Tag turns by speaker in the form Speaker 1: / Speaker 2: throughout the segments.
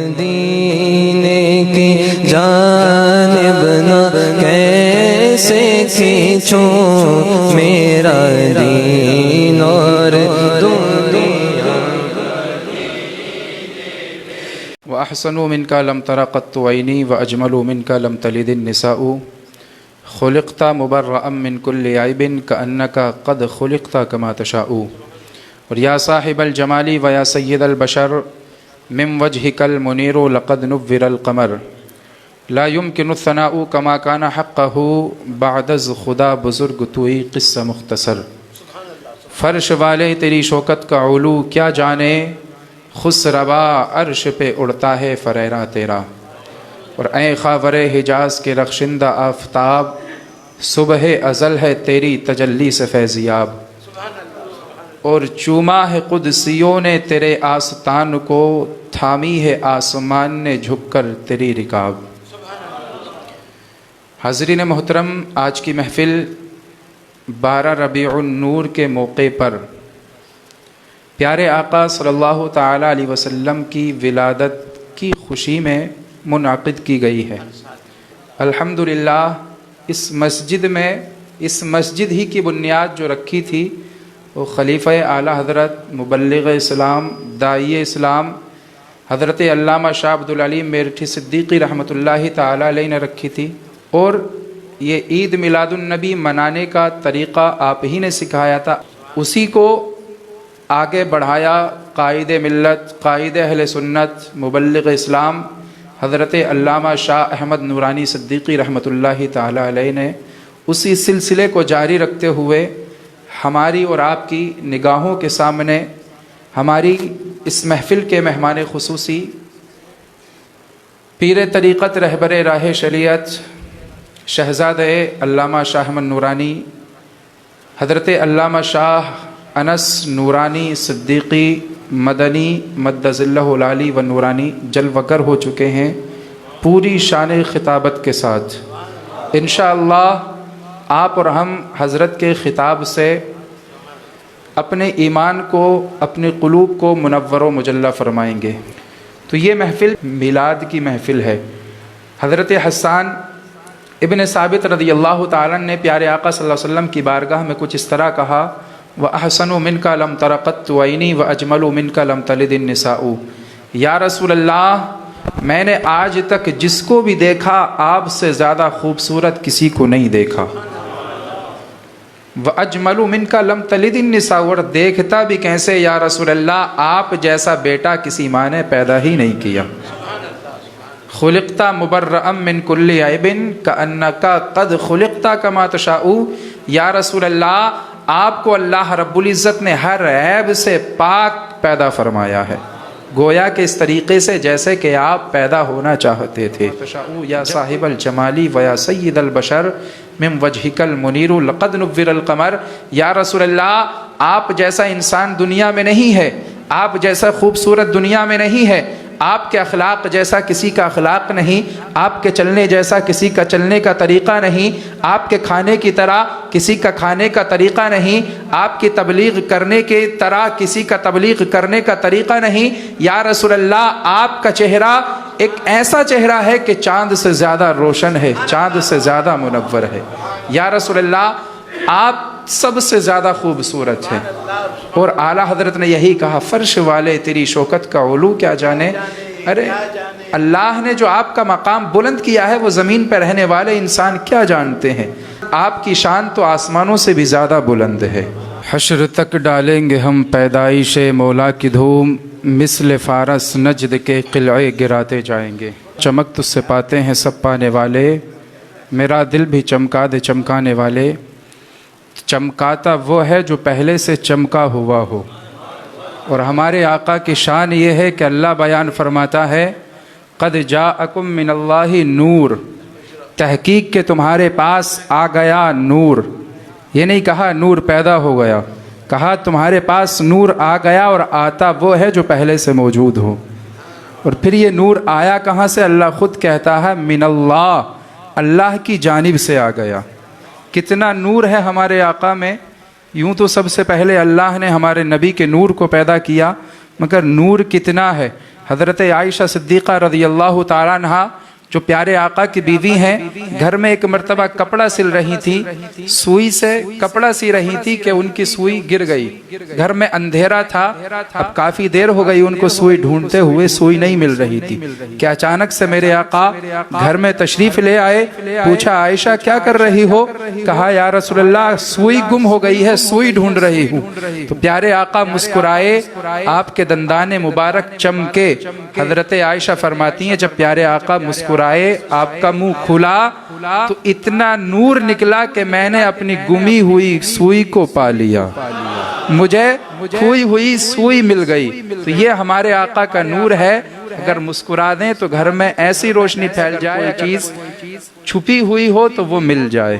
Speaker 1: مدینے کی جانب نہ کیسے کھینچوں میرا دین اور دنیا
Speaker 2: وأحسن منك لم تر قط عيني وأجمل منك لم تلد النساء خلقت مبرأ من كل عيب كأنك قد خلقت كما تشاء اور یا صاحب الجمال ویا سید البشر من وجهك المنیر لقد نور القمر لا يمكن الثناء كما كان حقه بعد از خدا بزرگ توئی قصہ مختصر فرش والے تیری شوکت کا علو کیا جانے خسروا عرش پہ اڑتا ہے فریرا تیرا اور اے خاور حجاز کے رخشندہ آفتاب صبح ازل ہے تیری تجلی سے فیضیاب اور چوما ہے قدسیوں نے تیرے آستان کو تھامی ہے آسمان نے جھک کر تیری رکاب حاضرین محترم، آج کی محفل 12 ربیع النور کے موقع پر پیارے آقا صلی اللہ تعالی علیہ وسلم کی ولادت کی خوشی میں منعقد کی گئی ہے۔ الحمدللہ اس مسجد میں، اس مسجد ہی کی بنیاد جو رکھی تھی وہ خلیفہ اعلیٰ حضرت مبلغ اسلام داعی اسلام حضرت علامہ شاہ عبدالعلیم میرٹھی صدیقی رحمۃ اللہ تعالی علیہ نے رکھی تھی، اور یہ عید میلاد النبی منانے کا طریقہ آپ ہی نے سکھایا تھا، اسی کو آگے بڑھایا قائد ملت، قائد اہل سنت، مبلغ اسلام حضرت علامہ شاہ احمد نورانی صدیقی رحمۃ اللہ تعالی علیہ نے۔ اسی سلسلے کو جاری رکھتے ہوئے ہماری اور آپ کی نگاہوں کے سامنے ہماری اس محفل کے مہمان خصوصی پیر طریقت رہبر راہ شریعت شہزادہ علامہ شاہ احمد نورانی حضرت علامہ شاہ انس نورانی صدیقی مدنی مدظ اللہ العالی و نورانی جلوگر ہو چکے ہیں پوری شان خطابت کے ساتھ۔ انشاءاللہ آپ اور ہم حضرت کے خطاب سے اپنے ایمان کو، اپنے قلوب کو منور و مجلہ فرمائیں گے۔ تو یہ محفل میلاد کی محفل ہے۔ حضرت حسان ابن ثابت رضی اللہ تعالیٰ نے پیارے آقا صلی اللہ علیہ وسلم کی بارگاہ میں کچھ اس طرح کہا، وَأَحْسَنُ مِنْكَ لَمْ تَرَ قَطُّ عَيْنِي وَأَجْمَلُ مِنْكَ لَمْ تَلِدِ النِّسَاءُ یا رسول اللہ، میں نے آج تک جس کو بھی دیکھا آپ سے زیادہ خوبصورت کسی کو نہیں دیکھا۔ وَأَجْمَلُ مِنْكَ لَمْ تَلِدِ النِّسَاءُ اور دیکھتا بھی کیسے یا رسول اللہ، آپ جیسا بیٹا کسی ماں نے پیدا ہی نہیں کیا۔ خلقت مبرأ من کل عیب کأنک قد خلقت کما تشاء یا رسول اللہ، آپ کو اللہ رب العزت نے ہر عیب سے پاک پیدا فرمایا ہے، گویا کہ اس طریقے سے جیسے کہ آپ پیدا ہونا چاہتے تھے۔ یا صاحب الجمالی ویا سید البشر من وجهک المنیر لقد نور القمر یا رسول اللہ، آپ جیسا انسان دنیا میں نہیں ہے، آپ جیسا خوبصورت دنیا میں نہیں ہے، آپ کے اخلاق جیسا کسی کا اخلاق نہیں، آپ کے چلنے جیسا کسی کا چلنے کا طریقہ نہیں، آپ کے کھانے کی طرح کسی کا کھانے کا طریقہ نہیں، آپ کی تبلیغ کرنے کی طرح کسی کا تبلیغ کرنے کا طریقہ نہیں۔ یا رسول اللہ، آپ کا چہرہ ایک ایسا چہرہ ہے کہ چاند سے زیادہ روشن ہے، چاند سے زیادہ منور ہے۔ یا رسول اللہ، آپ سب سے زیادہ خوبصورت ہیں، اور اعلیٰ حضرت نے یہی کہا، فرش والے تیری شوکت کا علو کیا جانے۔ ارے اللہ نے جو آپ کا مقام بلند کیا ہے وہ زمین پہ رہنے والے انسان کیا جانتے ہیں، آپ کی شان تو آسمانوں سے بھی زیادہ بلند ہے۔ حشر تک ڈالیں گے ہم پیدائش مولا کی دھوم، مثل فارس نجد کے قلعے گراتے جائیں گے۔ چمک تجھ سے پاتے ہیں سب پانے والے، میرا دل بھی چمکا دے چمکانے والے۔ چمکاتا وہ ہے جو پہلے سے چمکا ہوا ہو، اور ہمارے آقا کی شان یہ ہے کہ اللہ بیان فرماتا ہے، قد جاءکم من اللہ نور، تحقیق کہ تمہارے پاس آ گیا نور۔ یہ نہیں کہا نور پیدا ہو گیا، کہا تمہارے پاس نور آ گیا، اور آتا وہ ہے جو پہلے سے موجود ہو۔ اور پھر یہ نور آیا کہاں سے؟ اللہ خود کہتا ہے من اللہ، اللہ کی جانب سے آ گیا۔ کتنا نور ہے ہمارے آقا میں، یوں تو سب سے پہلے اللہ نے ہمارے نبی کے نور کو پیدا کیا، مگر نور کتنا ہے۔ حضرت عائشہ صدیقہ رضی اللہ تعالیٰ عنہا جو پیارے آقا کی بیوی ہیں، گھر میں ایک مرتبہ کپڑا سل رہی تھی، سوئی سے کپڑا سی رہی تھی کہ ان کی سوئی گر گئی۔ گھر میں اندھیرا تھا، اب کافی دیر ہو گئی ان کو سوئی ڈھونڈتے ہوئے، سوئی نہیں مل رہی تھی کہ اچانک سے میرے آقا گھر میں تشریف لے آئے۔ پوچھا عائشہ کیا کر رہی ہو؟ کہا یا رسول اللہ سوئی گم ہو گئی ہے، سوئی ڈھونڈ رہی ہوں۔ تو پیارے آقا مسکرائے، آپ کے دندان مبارک چمکے۔ حضرت عائشہ فرماتی ہیں جب پیارے آقا مسکرائے آپ کا منہ کھلا تو اتنا نور نکلا کہ میں نے اپنی گمی ہوئی سوئی کو پا لیا، مجھے کھوئی ہوئی سوئی مل گئی۔ تو یہ ہمارے آقا کا نور ہے، اگر مسکرا دیں تو گھر میں ایسی روشنی پھیل جائے، چیز چھپی ہوئی ہو تو وہ مل جائے۔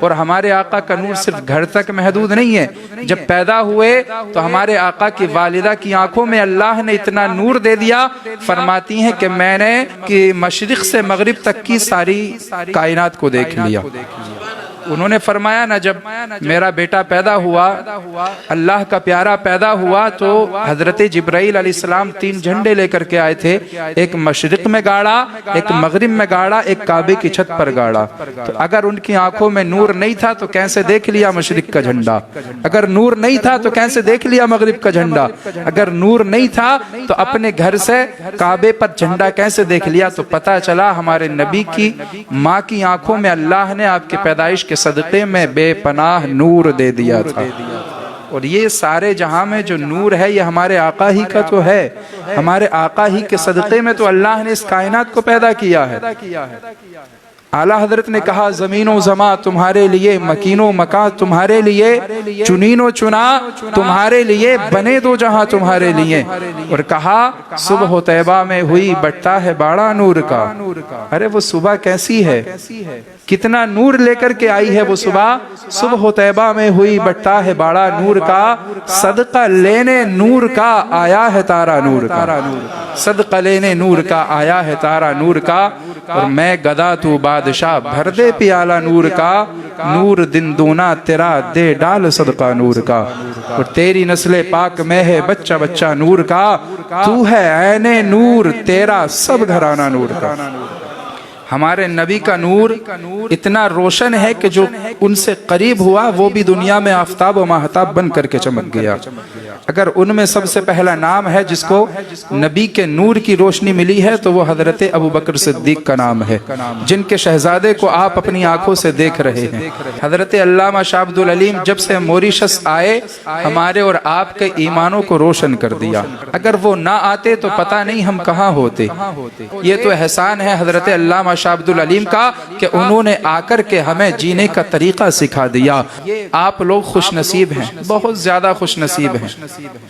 Speaker 2: اور ہمارے آقا کا نور صرف گھر تک محدود نہیں ہے، جب پیدا ہوئے تو ہمارے آقا کی والدہ کی آنکھوں میں اللہ نے اتنا نور دے دیا، فرماتی ہیں کہ میں نے کہ مشرق سے مغرب تک کی ساری کائنات کو دیکھ لیا۔ انہوں نے فرمایا نا جب میرا بیٹا پیدا ہوا، اللہ کا پیارا پیدا ہوا، تو حضرت جبرائیل علیہ السلام 3 جھنڈے لے کر کے آئے تھے، ایک مشرق میں گاڑا، ایک مغرب میں گاڑا، ایک کعبے کی چھت پر گاڑا۔ تو اگر ان کی آنکھوں میں نور نہیں تھا تو کیسے دیکھ لیا مشرق کا جھنڈا؟ اگر نور نہیں تھا تو کیسے دیکھ لیا مغرب کا جھنڈا؟ اگر نور نہیں تھا تو اپنے گھر سے کعبے پر جھنڈا کیسے دیکھ لیا؟ تو پتہ چلا ہمارے نبی کی ماں کی آنکھوں میں اللہ نے آپ کی پیدائش کے صدقے میں بے پناہ نور دے دیا تھا۔ اور یہ سارے جہاں میں جو نور ہے یہ ہمارے آقا ہی کا تو ہے، ہمارے آقا ہی کے صدقے میں تو اللہ نے اس کائنات کو پیدا کیا ہے۔ اعلیٰ حضرت نے کہا زمین و زماں تمہارے لیے، مکین و مکان تمہارے لیے، چنین و چنا تمہارے لیے، بنے دو جہاں تمہارے لیے۔ اور کہا صبح و طیبہ میں ہوئی بٹتا ہے باڑا نور کا۔ ارے وہ صبح کیسی ہے، کتنا نور لے کر کے آئی ہے وہ صبح۔ صبح و طیبہ میں ہوئی بٹتا ہے باڑا نور کا، صدقہ لینے نور کا آیا ہے تارا نور کا، صدقہ لینے نور کا آیا ہے تارا نور کا۔ اور میں گدا تو بادشاہ بھر دے پیالہ نور کا، نور دن دونا تیرا دے ڈال صدقہ نور کا۔ اور تیری نسل پاک میں ہے بچہ بچہ نور کا، تو ہے عین نور تیرا سب گھرانہ نور کا۔ ہمارے نبی کا نور اتنا روشن ہے کہ جو ان سے قریب ہوا وہ بھی دنیا میں آفتاب و ماہتاب بن کر کے چمک گیا۔ اگر ان میں سب سے پہلا نام ہے جس کو نبی کے نور کی روشنی ملی ہے تو وہ حضرت ابو بکر صدیق کا نام ہے، جن کے شہزادے کو آپ اپنی آنکھوں سے دیکھ رہے ہیں۔ حضرت علامہ شاہ عبد العلیم جب سے موریشس آئے ہمارے اور آپ کے ایمانوں کو روشن کر دیا، اگر وہ نہ آتے تو پتہ نہیں ہم کہاں ہوتے۔ یہ تو احسان ہے حضرت علامہ شاہ عبد العلیم کا کہ انہوں نے آ کر کے ہمیں جینے کا طریقہ سکھا دیا۔ آپ لوگ خوش نصیب ہیں، بہت زیادہ خوش نصیب ہیں۔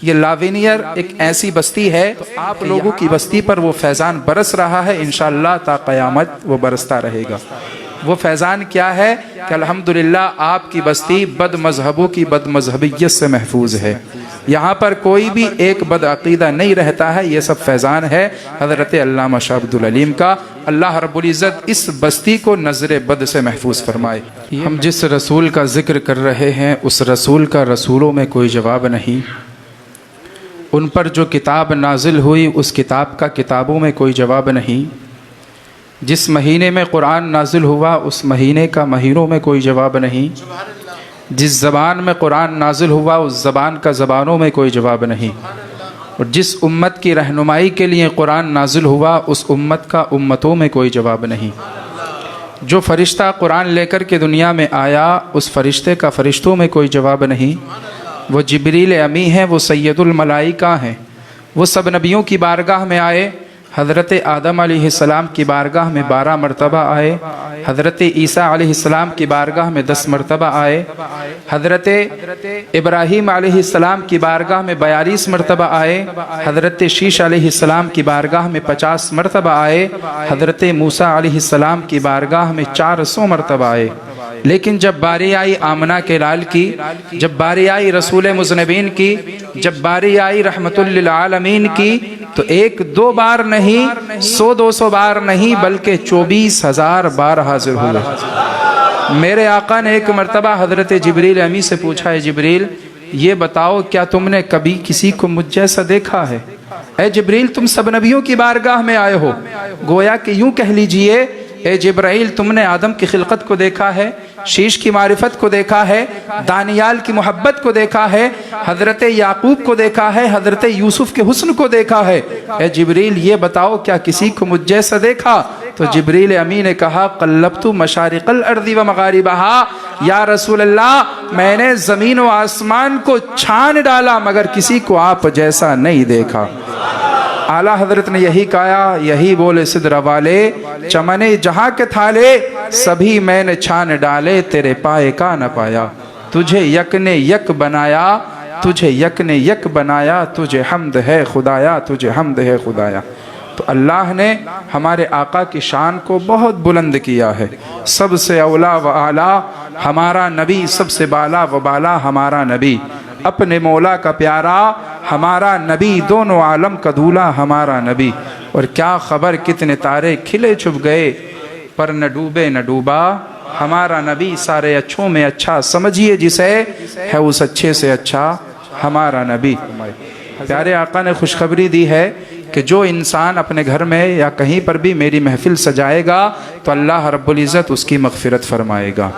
Speaker 2: یہ لاوینئر ایک ایسی بستی ہے، آپ لوگوں کی بستی پر وہ فیضان برس رہا ہے، انشاءاللہ تا قیامت وہ برستا رہے گا۔ وہ فیضان کیا ہے کہ الحمدللہ آپ کی بستی بد مذہبوں کی بد مذہبیت سے محفوظ ہے، یہاں پر کوئی بھی ایک بد عقیدہ نہیں رہتا ہے۔ یہ سب فیضان ہے حضرت علامہ شاہ عبد العلیم کا۔ اللہ رب العزت اس بستی کو نظر بد سے محفوظ فرمائے۔ ہم جس رسول کا ذکر کر رہے ہیں اس رسول کا رسولوں میں کوئی جواب نہیں، ان پر جو کتاب نازل ہوئی اس کتاب کا کتابوں میں کوئی جواب نہیں، جس مہینے میں قرآن نازل ہوا اس مہینے کا مہینوں میں کوئی جواب نہیں، جس زبان میں قرآن نازل ہوا اس زبان کا زبانوں میں کوئی جواب نہیں، اور جس امت کی رہنمائی کے لیے قرآن نازل ہوا اس امت کا امتوں میں کوئی جواب نہیں۔ جو فرشتہ قرآن لے کر کے دنیا میں آیا اس فرشتے کا فرشتوں میں کوئی جواب نہیں۔ وہ جبریل امی ہیں، وہ سید الملائکہ ہیں، وہ سب نبیوں کی بارگاہ میں آئے۔ حضرت آدم علیہ السلام کی بارگاہ میں 12 مرتبہ آئے، حضرت عیسیٰ علیہ السلام کی بارگاہ میں 10 مرتبہ آئے، حضرت ابراہیم علیہ السلام کی بارگاہ میں 42 مرتبہ آئے، حضرت شیش علیہ السلام کی بارگاہ میں 50 مرتبہ آئے، حضرت موسیٰ علیہ السلام کی بارگاہ میں 400 مرتبہ آئے۔ لیکن جب باری آئی آمنہ کے لال کی، جب باری آئی رسول مذنبین کی، جب باری آئی رحمت للعالمین کی، تو 1-2 بار نہیں، 100-200 بار نہیں بلکہ 24,000 بار حاضر ہوئے۔ میرے آقا نے ایک مرتبہ حضرت جبریل امی سے پوچھا ہے جبریل یہ بتاؤ کیا تم نے کبھی کسی کو مجھ جیسا دیکھا ہے؟ اے جبریل تم سب نبیوں کی بارگاہ میں آئے ہو، گویا کہ یوں کہہ لیجئے اے جبرائیل تم نے آدم کی خلقت کو دیکھا ہے، شیش کی معرفت کو دیکھا ہے، دانیال کی محبت کو دیکھا ہے، حضرت یعقوب کو دیکھا ہے، حضرت یوسف کے حسن کو دیکھا ہے، اے جبریل یہ بتاؤ کیا کسی کو مجھ جیسا دیکھا؟ تو جبریل امی نے کہا قلبت مشارق الارض و مغاربہا، یا رسول اللہ میں نے زمین و آسمان کو چھان ڈالا مگر کسی کو آپ جیسا نہیں دیکھا۔ اعلیٰ حضرت نے یہی کہا، یہی بولے صدر والے، چمنے جہاں کے تھالے سبھی میں نے چھان ڈالے، تیرے پائے کا نہ پایا، تجھے یک نے یک بنایا، تجھے یک نے یک بنایا، تجھے حمد ہے خدایا، تجھے حمد ہے خدایا۔ تو اللہ نے ہمارے آقا کی شان کو بہت بلند کیا ہے، سب سے اولا و اعلیٰ ہمارا نبی، سب سے بالا و بالا ہمارا نبی، اپنے مولا کا پیارا ہمارا نبی، دونوں عالم کا دولہ ہمارا نبی۔ اور کیا خبر کتنے تارے کھلے چھپ گئے پر نہ ڈوبے نہ ڈوبا، ہمارا نبی سارے اچھوں میں اچھا، سمجھیے جسے ہے اس اچھے سے اچھا ہمارا نبی۔ پیارے آقا نے خوشخبری دی ہے کہ جو انسان اپنے گھر میں یا کہیں پر بھی میری محفل سجائے گا تو اللہ رب العزت اس کی مغفرت فرمائے گا۔